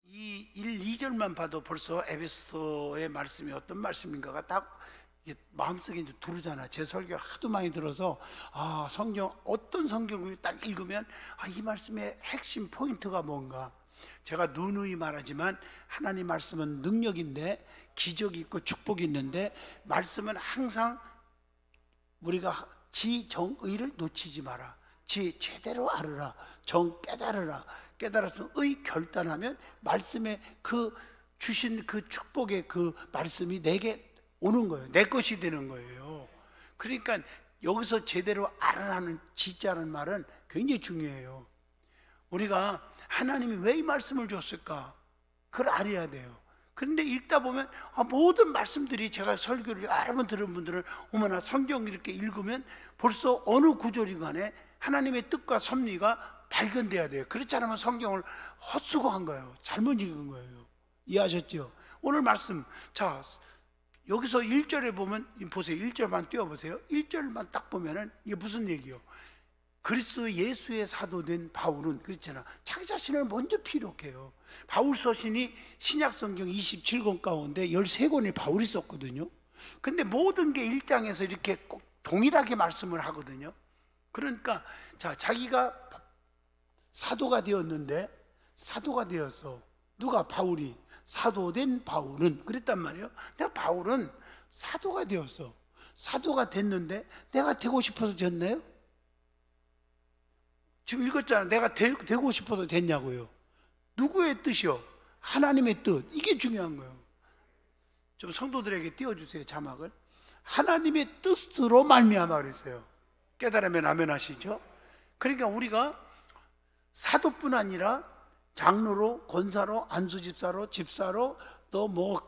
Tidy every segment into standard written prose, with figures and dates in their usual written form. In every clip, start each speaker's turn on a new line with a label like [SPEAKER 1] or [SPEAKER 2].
[SPEAKER 1] 이 1, 2절만 봐도 벌써 에베소의 말씀이 어떤 말씀인가가 딱 마음속에 이제 들어오잖아. 제 설교를 하도 많이 들어서 성경, 어떤 성경을 딱 읽으면 이 말씀의 핵심 포인트가 뭔가. 제가 누누이 말하지만 하나님 말씀은 능력인데, 기적이 있고 축복이 있는데, 말씀은 항상 우리가 지 정의를 놓치지 마라, 지 제대로 알으라, 정 깨달으라. 깨달았으면 의 결단하면 말씀의 그 주신 그 축복의 그 말씀이 내게 오는 거예요. 내 것이 되는 거예요. 그러니까 여기서 제대로 알아라는 지자는 말은 굉장히 중요해요. 우리가 하나님이 왜 이 말씀을 줬을까? 그걸 알아야 돼요. 그런데 읽다 보면 모든 말씀들이, 제가 설교를 여러 번 들은 분들은 어머나 성경 이렇게 읽으면 벌써 어느 구절이 간에 하나님의 뜻과 섭리가 발견돼야 돼요. 그렇지 않으면 성경을 헛수고한 거예요. 잘못 읽은 거예요. 이해하셨죠? 오늘 말씀, 자 여기서 1절에 보면, 보세요. 1절만 띄워보세요. 1절만 딱 보면은 이게 무슨 얘기요? 그리스도 예수의 사도된 바울은, 그렇잖아, 자기 자신을 먼저 피력해요. 바울 서신이 신약 성경 27권 가운데 13권이 바울이 썼거든요. 근데 모든 게 1장에서 이렇게 꼭 동일하게 말씀을 하거든요. 그러니까 자기가 사도가 되었는데, 사도가 되어서 누가? 바울이. 사도된 바울은 그랬단 말이에요. 내가 바울은 사도가 되었어. 사도가 됐는데 내가 되고 싶어서 됐나요? 지금 읽었잖아. 내가 되고 싶어서 됐냐고요. 누구의 뜻이요? 하나님의 뜻. 이게 중요한 거예요. 좀 성도들에게 띄워주세요, 자막을. 하나님의 뜻으로 말미암아 그랬어요. 깨달으면 아멘 하시죠? 그러니까 우리가 사도뿐 아니라 장로로, 권사로, 안수집사로, 집사로, 또 뭐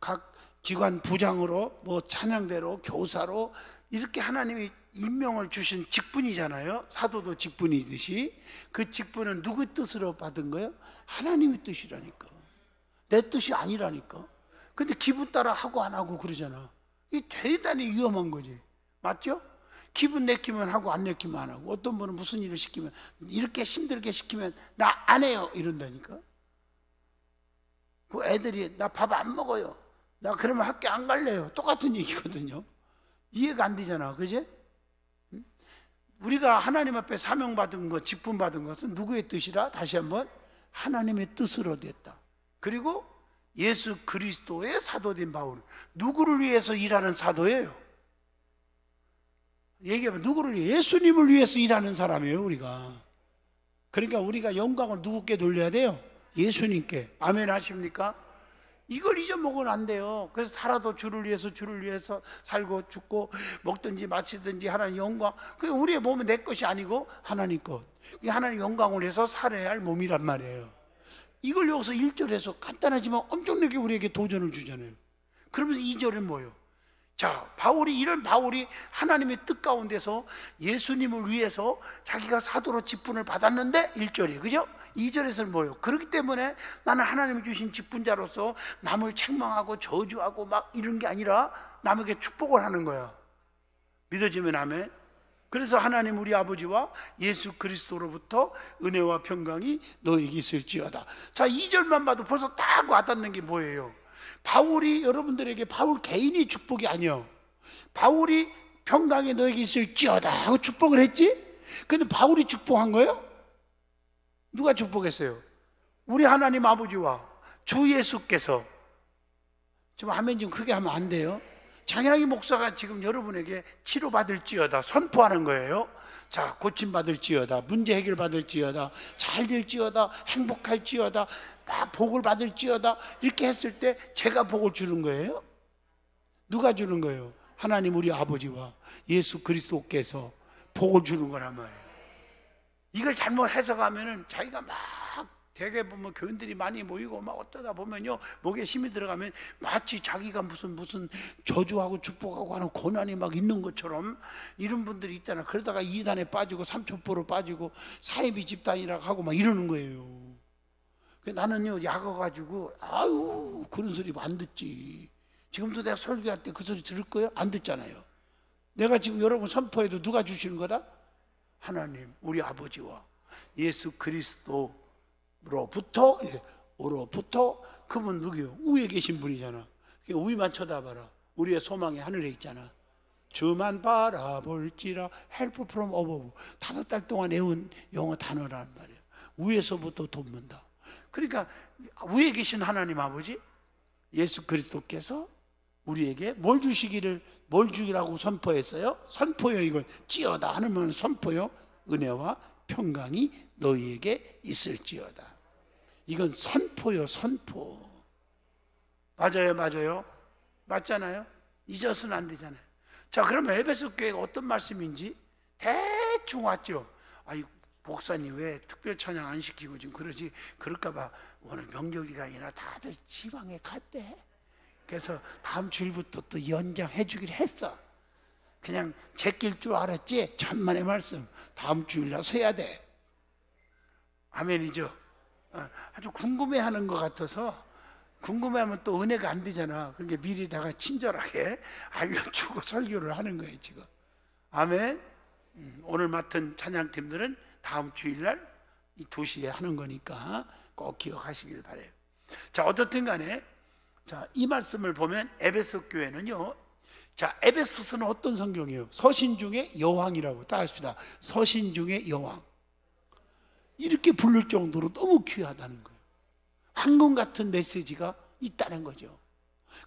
[SPEAKER 1] 각 기관 부장으로, 뭐 찬양대로, 교사로, 이렇게 하나님이 임명을 주신 직분이잖아요. 사도도 직분이듯이. 그 직분은 누구의 뜻으로 받은 거예요? 하나님의 뜻이라니까. 내 뜻이 아니라니까. 근데 기분 따라 하고 안 하고 그러잖아. 이게 대단히 위험한 거지. 맞죠? 기분 내키면 하고 안 내키면 안 하고. 어떤 분은 무슨 일을 시키면, 이렇게 힘들게 시키면 나 안 해요 이런다니까. 그 애들이 나 밥 안 먹어요, 나 그러면 학교 안 갈래요. 똑같은 얘기거든요. 이해가 안 되잖아, 그지? 우리가 하나님 앞에 사명받은 것, 직분받은 것은 누구의 뜻이라? 다시 한번, 하나님의 뜻으로 됐다. 그리고 예수 그리스도의 사도된 바울은 누구를 위해서 일하는 사도예요? 얘기하면 누구를 위해? 예수님을 위해서 일하는 사람이에요, 우리가. 그러니까 우리가 영광을 누구께 돌려야 돼요? 예수님께. 아멘 하십니까? 이걸 잊어먹으면 안 돼요. 그래서 살아도 주를 위해서 살고 죽고 먹든지 마시든지 하나님 영광. 그게 우리의 몸은 내 것이 아니고 하나님 것. 이게 하나님 영광을 위해서 살아야 할 몸이란 말이에요. 이걸 여기서 1절에서 간단하지만 엄청나게 우리에게 도전을 주잖아요. 그러면서 2절은 뭐예요? 자, 이런 바울이 하나님의 뜻 가운데서 예수님을 위해서 자기가 사도로 직분을 받았는데 1절이에요. 그죠? 2절에서는 뭐예요? 그렇기 때문에 나는 하나님이 주신 직분자로서 남을 책망하고 저주하고 막 이런 게 아니라 남에게 축복을 하는 거야. 믿어지면 아멘. 그래서 하나님 우리 아버지와 예수 그리스도로부터 은혜와 평강이 너에게 있을지어다. 자, 2절만 봐도 벌써 딱 와닿는 게 뭐예요? 바울이, 여러분들에게 바울 개인이 축복이 아니요, 바울이 평강이 너에게 있을지어다 하고 축복을 했지? 근데 바울이 축복한 거예요? 누가 축복했어요? 우리 하나님 아버지와 주 예수께서. 좀 아멘 좀 크게 하면 안 돼요? 장향희 목사가 지금 여러분에게 치료받을지어다 선포하는 거예요. 자, 고침받을지어다, 문제 해결받을지어다, 잘 될지어다, 행복할지어다, 복을 받을지어다, 이렇게 했을 때 제가 복을 주는 거예요? 누가 주는 거예요? 하나님 우리 아버지와 예수 그리스도께서 복을 주는 거란 말이에요. 이걸 잘못 해석하면은 자기가 막, 대개 보면 교인들이 많이 모이고 막 어쩌다 보면요, 목에 힘이 들어가면 마치 자기가 무슨 저주하고 축복하고 하는 고난이 막 있는 것처럼, 이런 분들이 있잖아. 그러다가 이단에 빠지고 삼천포로 빠지고 사이비 집단이라고 하고 막 이러는 거예요. 나는요, 약어 가지고 아유 그런 소리 안 듣지. 지금도 내가 설교할 때 그 소리 들을 거예요? 안 듣잖아요. 내가 지금 여러분 선포해도 누가 주시는 거다? 하나님, 우리 아버지와 예수 그리스도로부터, 그분 누구요? 위에 계신 분이잖아. 위만 쳐다봐라. 우리의 소망이 하늘에 있잖아. 주만 바라볼지라. help from above. 5달 동안 외운 영어 단어란 말이야. 위에서부터 돕는다. 그러니까 위에 계신 하나님 아버지 예수 그리스도께서 우리에게 뭘 주기라고 선포했어요? 선포요. 이건 찌어다 하는 말은 선포요. 은혜와 평강이 너희에게 있을지어다. 이건 선포요. 선포. 맞아요. 맞잖아요. 잊어서는 안 되잖아요. 자, 그러면 에베소 교회가 어떤 말씀인지 대충 왔죠. 아니, 목사님 왜 특별 찬양 안 시키고 지금 그러지? 그럴까봐 오늘 명절이가 아니라 다들 지방에 갔대. 그래서 다음 주일부터 또 연장해 주기로 했어. 그냥 제낄 줄 알았지? 천만의 말씀. 다음 주일날 서야 돼. 아멘이죠. 아주 궁금해하는 것 같아서, 궁금해하면 또 은혜가 안 되잖아. 그러니까 미리 다가 친절하게 알려주고 설교를 하는 거예요 지금. 아멘. 오늘 맡은 찬양팀들은 다음 주일날 이 2시에 하는 거니까 꼭 기억하시길 바래요. 자, 어떻든 간에, 자, 이 말씀을 보면 에베소 교회는요, 자, 에베소서는 어떤 성경이에요? 서신 중에 여왕이라고. 다 합시다. 서신 중에 여왕. 이렇게 부를 정도로 너무 귀하다는 거예요. 황금 같은 메시지가 있다는 거죠.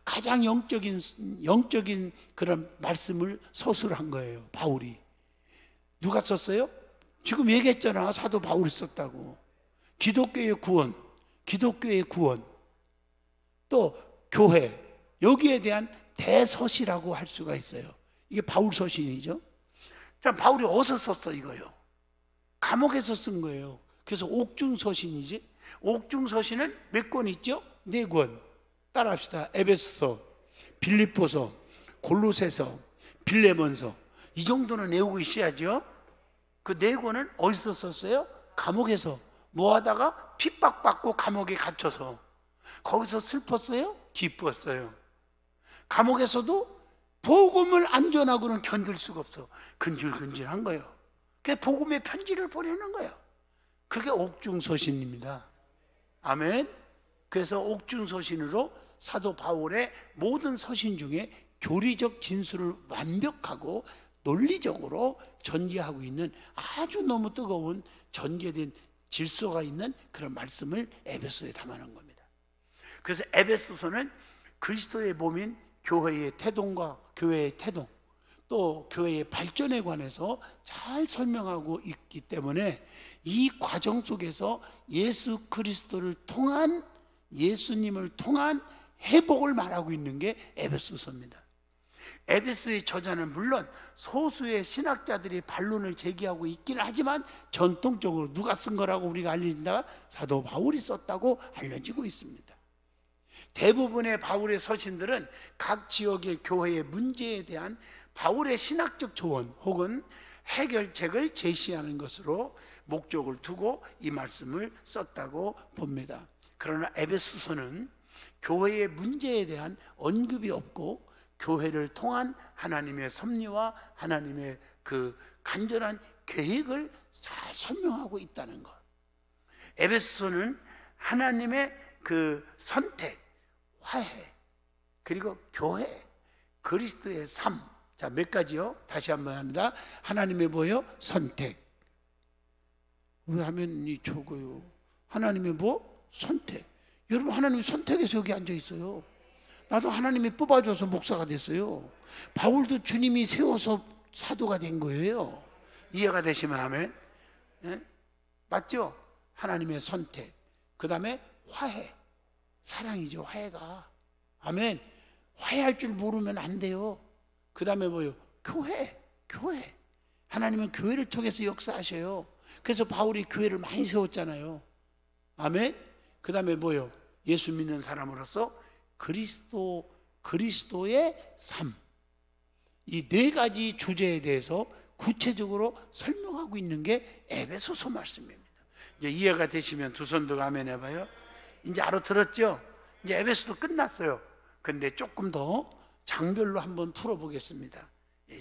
[SPEAKER 1] 가장 영적인 그런 말씀을 서술한 거예요, 바울이. 누가 썼어요? 지금 얘기했잖아. 사도 바울이 썼다고. 기독교의 구원, 또 교회, 여기에 대한 대서시라고 할 수가 있어요. 이게 바울 서신이죠. 자, 바울이 어디서 썼어 이거요? 감옥에서 쓴 거예요. 그래서 옥중서신이지. 옥중서신은 몇 권 있죠? 4권. 따라합시다. 에베소서, 빌립보서, 골로새서, 빌레몬서. 이 정도는 외우고 있어야죠. 그 4권은 어디서 썼어요? 감옥에서. 뭐 하다가? 핍박받고 감옥에 갇혀서. 거기서 슬펐어요? 기뻤어요. 감옥에서도 복음을 안 전하고는 견딜 수가 없어. 근질근질한 거예요. 그래서 복음의 편지를 보내는 거예요. 그게 옥중서신입니다. 아멘. 그래서 옥중서신으로 사도 바울의 모든 서신 중에 교리적 진술을 완벽하고 논리적으로 전개하고 있는 아주 너무 뜨거운 전개된 질서가 있는 그런 말씀을 에베소에 담아놓은 겁니다. 그래서 에베소서는 그리스도의 몸인 교회의 태동과 교회의 태동, 또 교회의 발전에 관해서 잘 설명하고 있기 때문에 이 과정 속에서 예수 그리스도를 통한, 예수님을 통한 회복을 말하고 있는 게 에베소서입니다. 에베소의 저자는 물론 소수의 신학자들이 반론을 제기하고 있기는 하지만 전통적으로 누가 쓴 거라고 우리가 알려진다가 사도 바울이 썼다고 알려지고 있습니다. 대부분의 바울의 서신들은 각 지역의 교회의 문제에 대한 바울의 신학적 조언 혹은 해결책을 제시하는 것으로 목적을 두고 이 말씀을 썼다고 봅니다. 그러나 에베소서는 교회의 문제에 대한 언급이 없고 교회를 통한 하나님의 섭리와 하나님의 그 간절한 계획을 잘 설명하고 있다는 것. 에베소서는 하나님의 그 선택, 화해, 그리고 교회, 그리스도의 삶. 자, 몇 가지요? 다시 한번 합니다. 하나님의 뭐요? 선택. 왜 화면이 적어요? 하나님의 뭐? 선택. 여러분, 하나님이 선택해서 여기 앉아 있어요. 나도 하나님이 뽑아줘서 목사가 됐어요. 바울도 주님이 세워서 사도가 된 거예요. 이해가 되시면 아멘. 네? 맞죠? 하나님의 선택. 그 다음에 화해. 사랑이죠, 화해가. 아멘. 화해할 줄 모르면 안 돼요. 그 다음에 뭐요? 교회. 하나님은 교회를 통해서 역사하셔요. 그래서 바울이 교회를 많이 세웠잖아요. 아멘. 그 다음에 뭐요? 예수 믿는 사람으로서 그리스도의 삶. 이 4가지 주제에 대해서 구체적으로 설명하고 있는 게 에베소서 말씀입니다. 이제 이해가 되시면 두 손 들고 아멘 해봐요. 이제 알아들었죠? 이제 에베소도 끝났어요. 근데 조금 더 장별로 한번 풀어보겠습니다.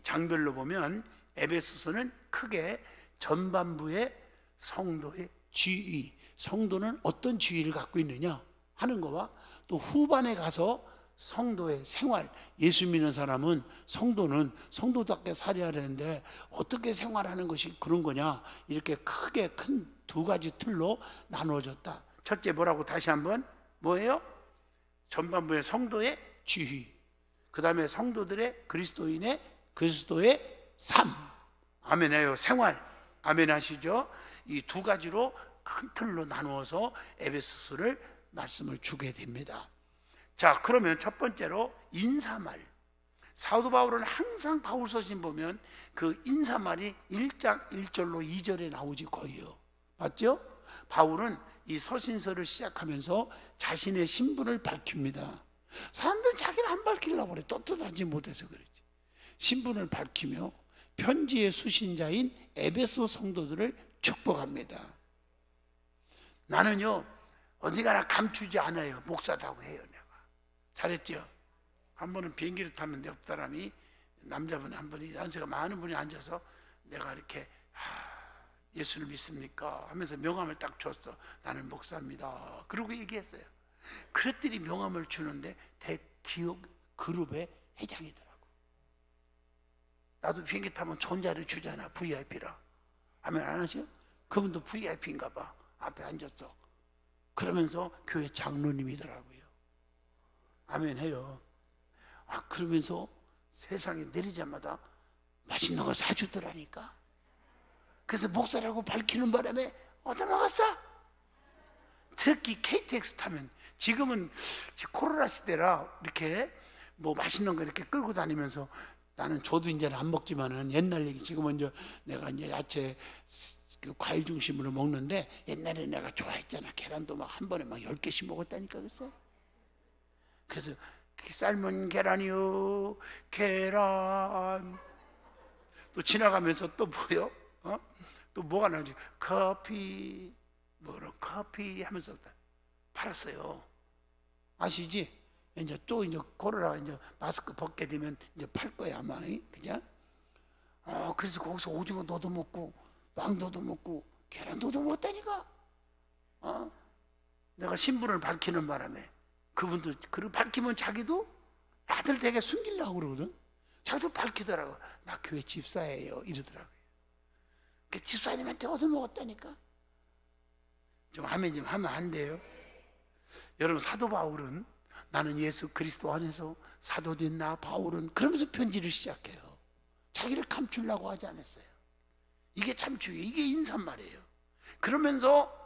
[SPEAKER 1] 장별로 보면 에베소서는 크게 전반부의 성도의 지위, 성도는 어떤 지위를 갖고 있느냐 하는 거와, 또 후반에 가서 성도의 생활, 예수 믿는 사람은, 성도는 성도답게 살아야 되는데 어떻게 생활하는 것이 그런 거냐, 이렇게 크게 큰 두 가지 틀로 나누어졌다. 첫째 뭐라고? 다시 한번 뭐예요? 전반부의 성도의 지위, 그 다음에 성도들의 그리스도의 삶, 아멘해요. 생활, 아멘 하시죠? 이 두 가지로 큰 틀로 나누어서 에베소서를 말씀을 주게 됩니다. 자, 그러면 첫 번째로 인사말. 사도 바울은 항상 바울 서신 보면 그 인사말이 1장 1절로 2절에 나오지 거의요. 맞죠? 바울은 이 서신서를 시작하면서 자신의 신분을 밝힙니다. 사람들은 자기를 안 밝히려고 그래. 떳떳하지 못해서 그렇지. 신분을 밝히며 편지의 수신자인 에베소 성도들을 축복합니다. 나는요, 어디가나 감추지 않아요. 목사다고 해요. 내가 잘했죠? 한 번은 비행기를 탔는데 옆 사람이, 남자분 한 분이, 연세가 많은 분이 앉아서 내가 이렇게 예수를 믿습니까? 하면서 명함을 딱 줬어. 나는 목사입니다. 그러고 얘기했어요. 그랬더니 명함을 주는데 대기업 그룹의 회장이더라고. 나도 비행기 타면 존자를 주잖아. VIP라. 하면 안 하죠? 그분도 VIP인가 봐. 앞에 앉았어. 그러면서 교회 장로님이더라고요. 아멘 해요. 그러면서 세상에 내리자마자 맛있는 거 사주더라니까. 그래서 목사라고 밝히는 바람에 얻어먹었어. 특히 KTX 타면, 지금은 코로나 시대라 이렇게 뭐 맛있는 거 이렇게 끌고 다니면서, 나는 저도 이제는 안 먹지만은 옛날 얘기, 지금은 이제 내가 이제 야채 과일 중심으로 먹는데, 옛날에 내가 좋아했잖아. 계란도 막 한 번에 막 10개씩 먹었다니까. 그래서 삶은 계란이요, 계란. 또 지나가면서 또 뭐요? 또 뭐가 나오지? 커피, 커피 하면서 팔았어요. 아시지? 이제 또 이제 코로나 이제 마스크 벗게 되면 이제 팔 거야 아마, 그냥. 그래서 거기서 오징어 너도 먹고, 왕도도 먹고, 계란도 먹었다니까. 내가 신분을 밝히는 바람에 그분도, 그리고 밝히면 자기도 다들 되게 숨기려고 그러거든. 자기도 밝히더라고. 나 교회 집사예요 이러더라고요. 그 집사님한테 얻어먹었다니까. 좀 아멘 좀 하면 안 돼요? 여러분, 사도 바울은, 나는 예수 그리스도 안에서 사도된 나 바울은, 그러면서 편지를 시작해요. 자기를 감추려고 하지 않았어요. 이게 참 중요해요. 이게 인사말이에요. 그러면서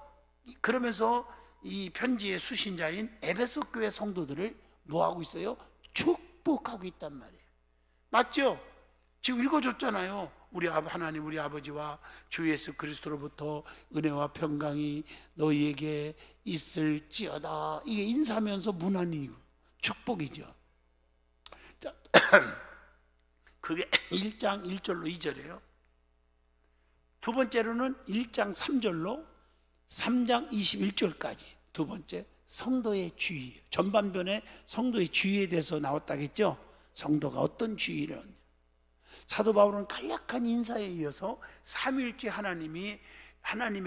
[SPEAKER 1] 이 편지의 수신자인 에베소 교회 성도들을 뭐하고 있어요? 축복하고 있단 말이에요. 맞죠? 지금 읽어줬잖아요. 우리 하나님, 우리 아버지와 주 예수 그리스도로부터 은혜와 평강이 너희에게 있을지어다. 이게 인사면서 문안이고 축복이죠. 자, 그게 1장 1절로 2절이에요. 두 번째로는 1장 3절로 3장 21절까지 두 번째, 성도의 주의. 전반편에 성도의 주의에 대해서 나왔다겠죠. 성도가 어떤 주의를, 사도 바울은 간략한 인사에 이어서 삼위일체 하나님의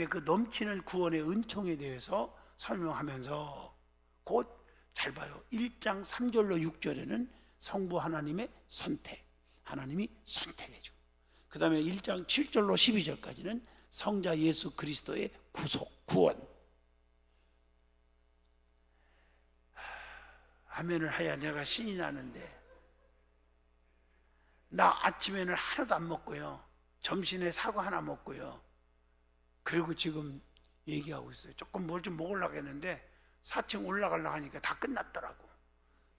[SPEAKER 1] 그 넘치는 구원의 은총에 대해서 설명하면서, 곧 잘 봐요. 1장 3절로 6절에는 성부 하나님의 선택, 하나님이 선택해주고, 그 다음에 1장 7절로 12절까지는 성자 예수 그리스도의 구속, 구원. 아멘을 해야 내가 신이 나는데, 나 아침에는 하나도 안 먹고요, 점심에 사과 하나 먹고요, 그리고 지금 얘기하고 있어요. 조금 뭘 좀 먹으려고 했는데 4층 올라가려고 하니까 다 끝났더라고.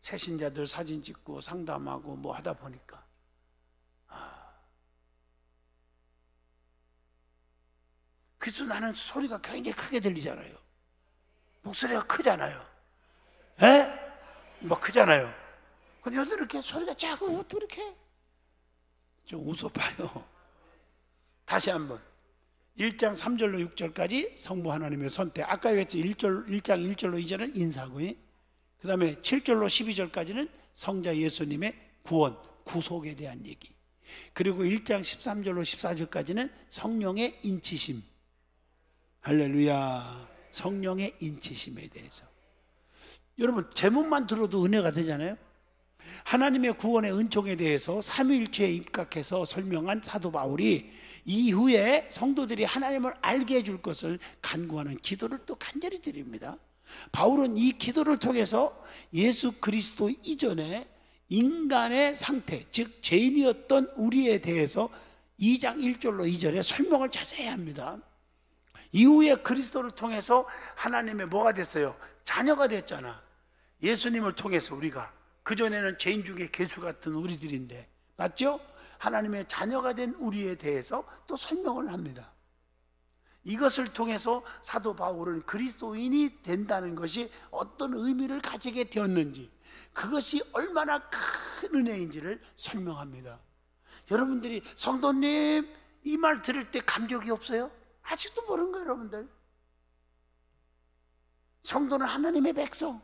[SPEAKER 1] 새신자들 사진 찍고 상담하고 뭐 하다 보니까. 그래서 나는 소리가 굉장히 크게 들리잖아요. 목소리가 크잖아요. 에? 막 크잖아요. 근데 여기 이렇게 소리가 작아요. 또 이렇게 좀 웃어봐요. 다시 한번 1장 3절로 6절까지 성부 하나님의 선택. 아까 얘기했죠. 1장 1절로 2절은 인사고요. 그 다음에 7절로 12절까지는 성자 예수님의 구원, 구속에 대한 얘기. 그리고 1장 13절로 14절까지는 성령의 인치심. 할렐루야. 성령의 인치심에 대해서. 여러분 제목만 들어도 은혜가 되잖아요. 하나님의 구원의 은총에 대해서 삼위일체에 입각해서 설명한 사도 바울이 이후에 성도들이 하나님을 알게 해줄 것을 간구하는 기도를 또 간절히 드립니다. 바울은 이 기도를 통해서 예수 그리스도 이전에 인간의 상태, 즉 죄인이었던 우리에 대해서 2장 1절로 2절에 설명을 자세히 합니다. 이후에 그리스도를 통해서 하나님의 뭐가 됐어요? 자녀가 됐잖아. 예수님을 통해서 우리가. 그전에는 죄인 중에 괴수 같은 우리들인데, 맞죠? 하나님의 자녀가 된 우리에 대해서 또 설명을 합니다. 이것을 통해서 사도 바울은 그리스도인이 된다는 것이 어떤 의미를 가지게 되었는지, 그것이 얼마나 큰 은혜인지를 설명합니다. 여러분들이 성도님 이 말 들을 때 감격이 없어요? 아직도 모르는 거예요, 여러분들. 성도는 하나님의 백성,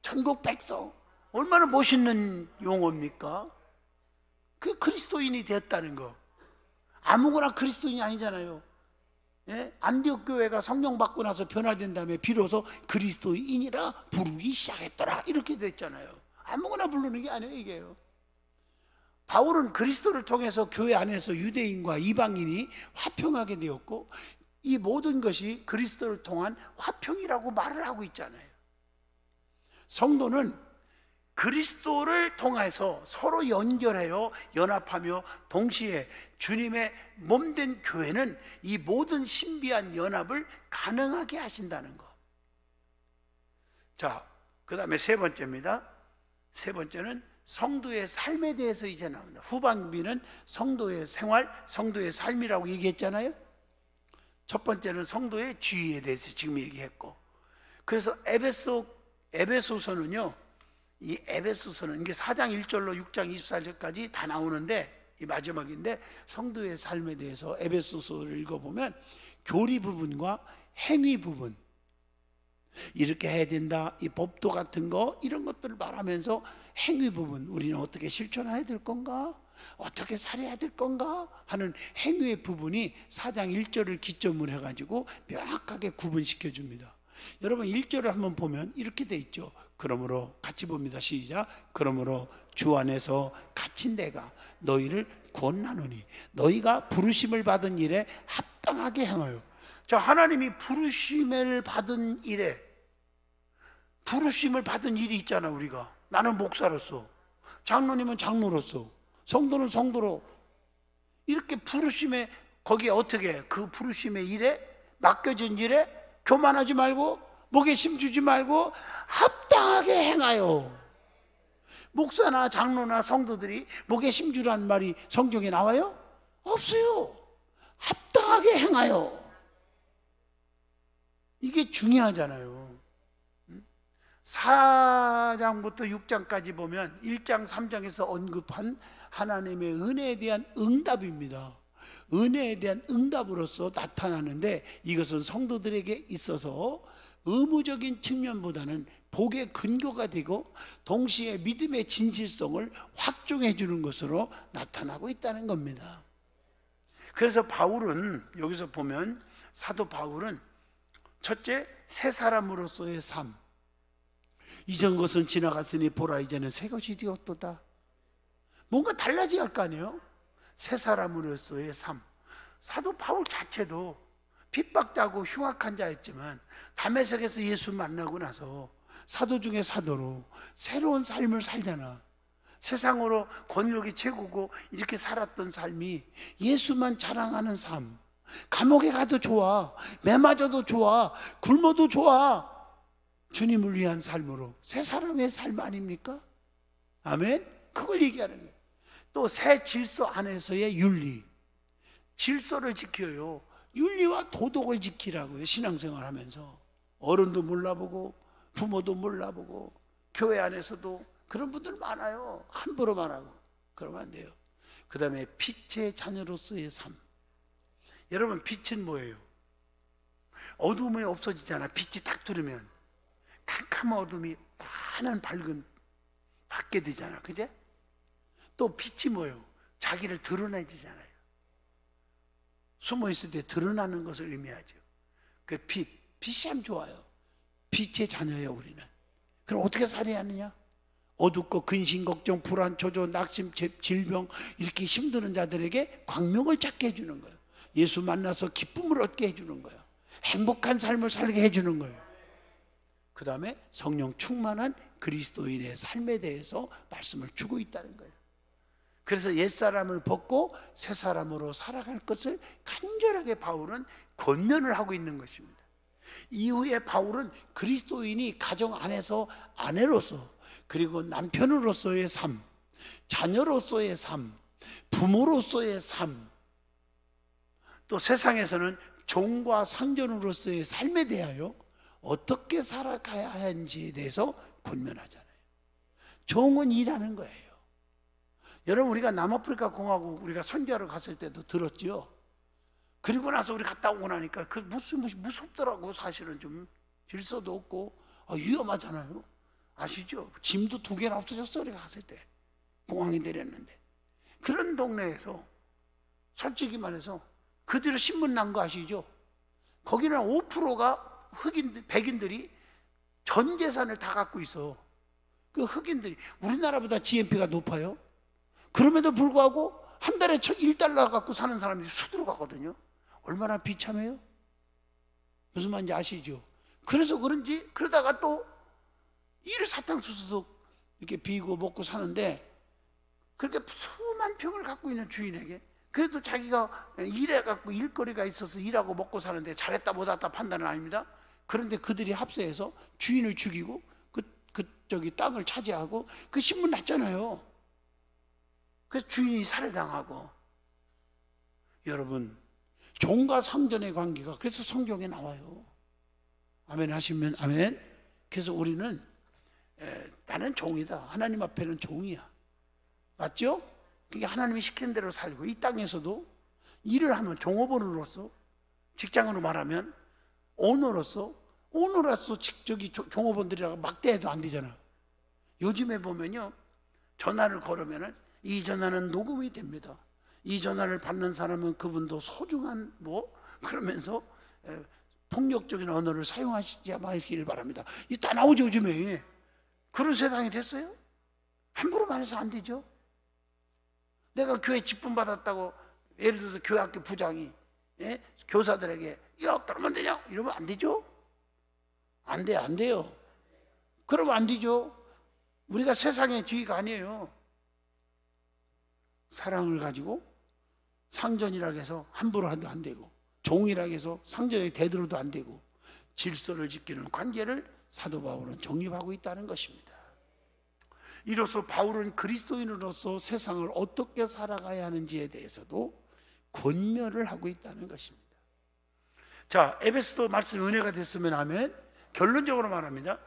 [SPEAKER 1] 천국 백성. 얼마나 멋있는 용어입니까? 그 그리스도인이 되었다는 거. 아무거나 그리스도인이 아니잖아요. 예? 안디옥 교회가 성령 받고 나서 변화된 다음에 비로소 그리스도인이라 부르기 시작했더라, 이렇게 됐잖아요. 아무거나 부르는 게 아니에요, 이게요. 바울은 그리스도를 통해서 교회 안에서 유대인과 이방인이 화평하게 되었고, 이 모든 것이 그리스도를 통한 화평이라고 말을 하고 있잖아요. 성도는 그리스도를 통해서 서로 연결하여 연합하며 동시에 주님의 몸된 교회는 이 모든 신비한 연합을 가능하게 하신다는 것. 자, 그 다음에 세 번째입니다. 세 번째는 성도의 삶에 대해서 이제 나옵니다. 후반기는 성도의 생활, 성도의 삶이라고 얘기했잖아요. 첫 번째는 성도의 지위에 대해서 지금 얘기했고, 그래서 에베소서는요, 이 에베소서는 이게 4장 1절로 6장 24절까지 다 나오는데, 이 마지막인데, 성도의 삶에 대해서 에베소서를 읽어보면 교리 부분과 행위 부분, 이렇게 해야 된다, 이 법도 같은 거, 이런 것들을 말하면서 행위 부분, 우리는 어떻게 실천해야 될 건가, 어떻게 살아야 될 건가 하는 행위의 부분이 4장 1절을 기점으로 해가지고 명확하게 구분시켜 줍니다. 여러분 1절을 한번 보면 이렇게 돼 있죠. 그러므로, 같이 봅니다. 시작. 그러므로 주 안에서 갇힌 내가 너희를 권하노니 너희가 부르심을 받은 일에 합당하게 행하여. 자, 하나님이 부르심을 받은 일에, 부르심을 받은 일이 있잖아. 우리가, 나는 목사로서, 장로님은 장로로서, 성도는 성도로, 이렇게 부르심에, 거기에 어떻게 그 부르심의 일에, 맡겨진 일에 교만하지 말고 목에 힘주지 말고 합당하게 행하여. 목사나 장로나 성도들이 목에 힘주라는 말이 성경에 나와요? 없어요. 합당하게 행하여. 이게 중요하잖아요. 4장부터 6장까지 보면 1장 3장에서 언급한 하나님의 은혜에 대한 응답입니다. 은혜에 대한 응답으로서 나타나는데, 이것은 성도들에게 있어서 의무적인 측면보다는 복의 근거가 되고 동시에 믿음의 진실성을 확증해 주는 것으로 나타나고 있다는 겁니다. 그래서 바울은, 여기서 보면 사도 바울은 첫째, 새 사람으로서의 삶. 이전 것은 지나갔으니 보라 이제는 새 것이 되었도다. 뭔가 달라져야 할 거 아니에요? 새 사람으로서의 삶. 사도 바울 자체도 핍박자고 흉악한 자였지만 다메섹에서 예수 만나고 나서 사도 중에 사도로 새로운 삶을 살잖아. 세상으로 권력이 최고고 이렇게 살았던 삶이 예수만 자랑하는 삶. 감옥에 가도 좋아, 매 맞아도 좋아, 굶어도 좋아, 주님을 위한 삶으로 새 사람의 삶 아닙니까? 아멘? 그걸 얘기하는 거예요. 또 새 질서 안에서의 윤리, 질서를 지켜요. 윤리와 도덕을 지키라고요. 신앙생활 하면서 어른도 몰라보고 부모도 몰라보고 교회 안에서도 그런 분들 많아요. 함부로만 하고. 그러면 안 돼요. 그 다음에 빛의 자녀로서의 삶. 여러분, 빛은 뭐예요? 어둠이 없어지잖아. 빛이 딱 들으면 캄캄한 어둠이 환한 밝은 받게 되잖아. 그제? 또 빛이 뭐예요? 자기를 드러내지잖아요. 숨어 있을 때 드러나는 것을 의미하죠. 그 빛이 참 좋아요. 빛의 자녀예요, 우리는. 그럼 어떻게 살아야 하느냐? 어둡고 근심, 걱정, 불안, 조조, 낙심, 질병 이렇게 힘드는 자들에게 광명을 찾게 해주는 거예요. 예수 만나서 기쁨을 얻게 해주는 거예요. 행복한 삶을 살게 해주는 거예요. 그 다음에 성령 충만한 그리스도인의 삶에 대해서 말씀을 주고 있다는 거예요. 그래서 옛사람을 벗고 새사람으로 살아갈 것을 간절하게 바울은 권면을 하고 있는 것입니다. 이후에 바울은 그리스도인이 가정 안에서 아내로서, 그리고 남편으로서의 삶, 자녀로서의 삶, 부모로서의 삶, 또 세상에서는 종과 상전으로서의 삶에 대하여 어떻게 살아가야 하는지에 대해서 권면하잖아요. 종은 일하는 거예요. 여러분, 우리가 남아프리카 공화국 우리가 선교하러 갔을 때도 들었죠. 그리고 나서 우리 갔다 오고 나니까 그 무섭더라고. 사실은 좀 질서도 없고 위험하잖아요. 아시죠? 짐도 2개나 없어졌어. 우리가 갔을 때 공항에 내렸는데, 그런 동네에서 솔직히 말해서 그 뒤로 신문 난 거 아시죠? 거기는 5%가 백인들이 전 재산을 다 갖고 있어. 그 흑인들이 우리나라보다 GNP가 높아요. 그럼에도 불구하고 한 달에 $1 갖고 사는 사람들이 수두로 가거든요. 얼마나 비참해요? 무슨 말인지 아시죠? 그래서 그런지 그러다가 또 이를 사탕수수도 이렇게 비고 먹고 사는데, 그렇게 수만 평을 갖고 있는 주인에게 그래도 자기가 일해갖고 일거리가 있어서 일하고 먹고 사는데 잘했다 못했다 판단은 아닙니다. 그런데 그들이 합세해서 주인을 죽이고 저기 땅을 차지하고 그 신문 났잖아요. 그래서 주인이 살해당하고. 여러분, 종과 상전의 관계가 그래서 성경에 나와요. 아멘 하시면 아멘. 그래서 우리는 나는 종이다. 하나님 앞에는 종이야. 맞죠? 그게 하나님이 시키는 대로 살고, 이 땅에서도 일을 하면 종업원으로서, 직장으로 말하면 오너로서 저기 종업원들이라고 막대해도 안 되잖아. 요즘에 보면요, 전화를 걸으면은 이 전화는 녹음이 됩니다. 이 전화를 받는 사람은 그분도 소중한 그러면서 폭력적인 언어를 사용하시지 마시기를 바랍니다. 이 다 나오죠, 요즘에. 그런 세상이 됐어요. 함부로 말해서 안 되죠. 내가 교회 직분 받았다고 예를 들어서 교회학교 부장이 교사들에게 야, 그러면 되냐? 이러면 안 되죠. 안 돼요. 그러면 안 되죠. 우리가 세상의 주의가 아니에요. 사랑을 가지고 상전이라고 해서 함부로 해도 안 되고, 종이라고 해서 상전에 대들어도 안 되고, 질서를 지키는 관계를 사도 바울은 정립하고 있다는 것입니다. 이로써 바울은 그리스도인으로서 세상을 어떻게 살아가야 하는지에 대해서도 권면을 하고 있다는 것입니다. 자, 에베소서 말씀 은혜가 됐으면 하면 결론적으로 말합니다.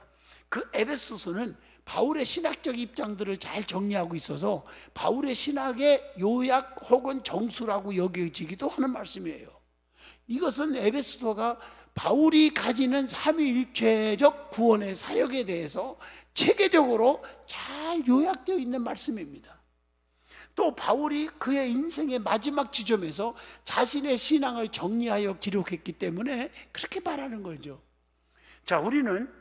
[SPEAKER 1] 그 에베소서는 바울의 신학적 입장들을 잘 정리하고 있어서 바울의 신학의 요약 혹은 정수라고 여겨지기도 하는 말씀이에요. 이것은 에베소서가 바울이 가지는 삼위일체적 구원의 사역에 대해서 체계적으로 잘 요약되어 있는 말씀입니다. 또 바울이 그의 인생의 마지막 지점에서 자신의 신앙을 정리하여 기록했기 때문에 그렇게 말하는 거죠. 자, 우리는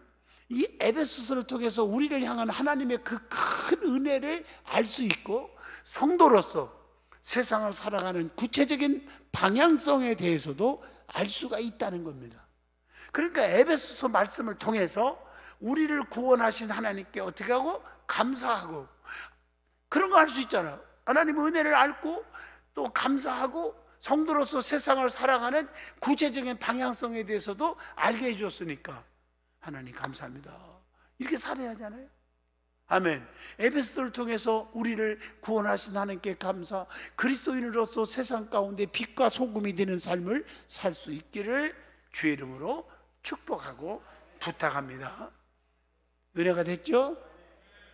[SPEAKER 1] 이 에베소서를 통해서 우리를 향한 하나님의 그 큰 은혜를 알 수 있고, 성도로서 세상을 살아가는 구체적인 방향성에 대해서도 알 수가 있다는 겁니다. 그러니까 에베소서 말씀을 통해서 우리를 구원하신 하나님께 어떻게 하고? 감사하고. 그런 거 할 수 있잖아요. 하나님의 은혜를 알고 또 감사하고, 성도로서 세상을 살아가는 구체적인 방향성에 대해서도 알게 해줬으니까 하나님 감사합니다. 이렇게 살아야 하잖아요. 아멘. 에베소서를 통해서 우리를 구원하신 하나님께 감사, 그리스도인으로서 세상 가운데 빛과 소금이 되는 삶을 살 수 있기를 주의 이름으로 축복하고 부탁합니다. 은혜가 됐죠?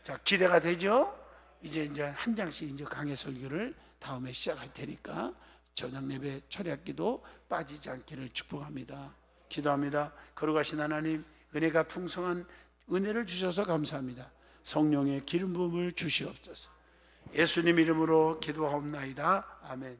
[SPEAKER 1] 자, 기대가 되죠? 이제 한 장씩 이제 강해 설교를 다음에 시작할 테니까 저녁 예배 철야기도 빠지지 않기를 축복합니다. 기도합니다. 거룩하신 하나님, 은혜가 풍성한 은혜를 주셔서 감사합니다. 성령의 기름 부음을 주시옵소서. 예수님 이름으로 기도하옵나이다. 아멘.